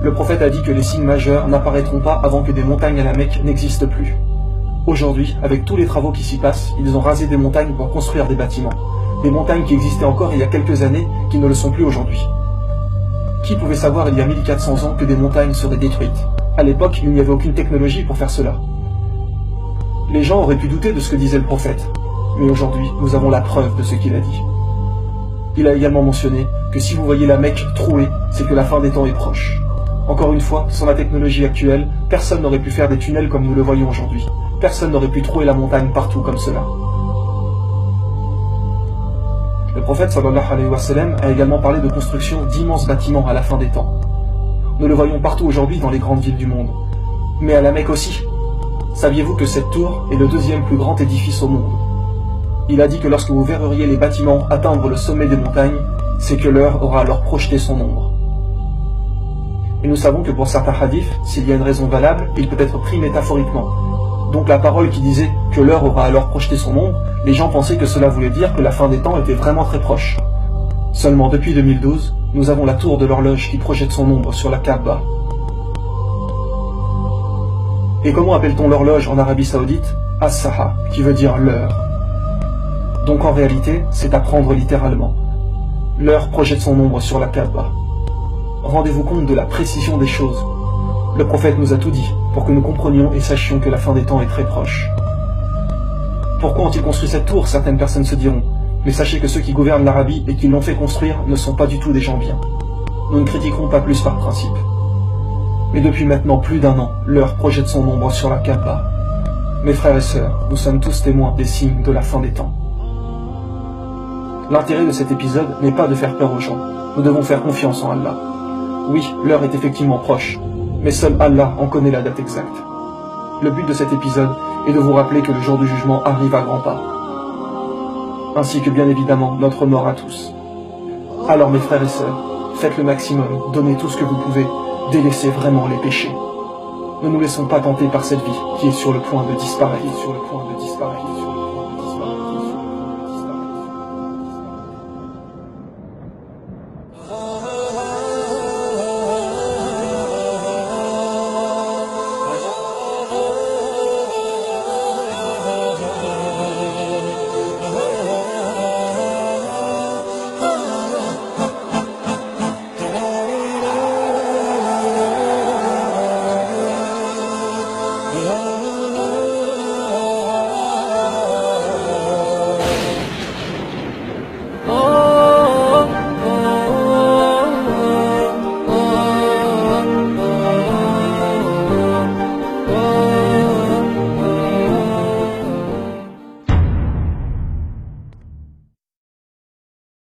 Le prophète a dit que les signes majeurs n'apparaîtront pas avant que des montagnes à la Mecque n'existent plus. Aujourd'hui, avec tous les travaux qui s'y passent, ils ont rasé des montagnes pour construire des bâtiments. Des montagnes qui existaient encore il y a quelques années, qui ne le sont plus aujourd'hui. Qui pouvait savoir il y a 1400 ans que des montagnes seraient détruites? À l'époque, il n'y avait aucune technologie pour faire cela. Les gens auraient pu douter de ce que disait le prophète, mais aujourd'hui, nous avons la preuve de ce qu'il a dit. Il a également mentionné que si vous voyez la Mecque trouée, c'est que la fin des temps est proche. Encore une fois, sans la technologie actuelle, personne n'aurait pu faire des tunnels comme nous le voyons aujourd'hui. Personne n'aurait pu trouer la montagne partout comme cela. Le prophète sallallahu alayhi wa sallam a également parlé de construction d'immenses bâtiments à la fin des temps. Nous le voyons partout aujourd'hui dans les grandes villes du monde. Mais à la Mecque aussi. Saviez-vous que cette tour est le deuxième plus grand édifice au monde? Il a dit que lorsque vous verriez les bâtiments atteindre le sommet des montagnes, c'est que l'heure aura alors projeté son ombre. Et nous savons que pour certains hadiths, s'il y a une raison valable, il peut être pris métaphoriquement. Donc la parole qui disait que l'heure aura alors projeté son ombre, les gens pensaient que cela voulait dire que la fin des temps était vraiment très proche. Seulement depuis 2012, nous avons la tour de l'horloge qui projette son ombre sur la Kaaba. Et comment appelle-t-on l'horloge en Arabie Saoudite? As-Saha, qui veut dire l'heure. Donc en réalité, c'est à prendre littéralement. L'heure projette son ombre sur la Kaaba. Rendez-vous compte de la précision des choses. Le prophète nous a tout dit, pour que nous comprenions et sachions que la fin des temps est très proche. Pourquoi ont-ils construit cette tour? Certaines personnes se diront. Mais sachez que ceux qui gouvernent l'Arabie et qui l'ont fait construire ne sont pas du tout des gens bien. Nous ne critiquerons pas plus par principe. Mais depuis maintenant plus d'un an, l'heure projette son ombre sur la Kaaba. Mes frères et sœurs, nous sommes tous témoins des signes de la fin des temps. L'intérêt de cet épisode n'est pas de faire peur aux gens. Nous devons faire confiance en Allah. Oui, l'heure est effectivement proche, mais seul Allah en connaît la date exacte. Le but de cet épisode est de vous rappeler que le jour du jugement arrive à grands pas, ainsi que bien évidemment notre mort à tous. Alors mes frères et sœurs, faites le maximum, donnez tout ce que vous pouvez, délaissez vraiment les péchés. Ne nous laissons pas tenter par cette vie qui est sur le point de disparaître,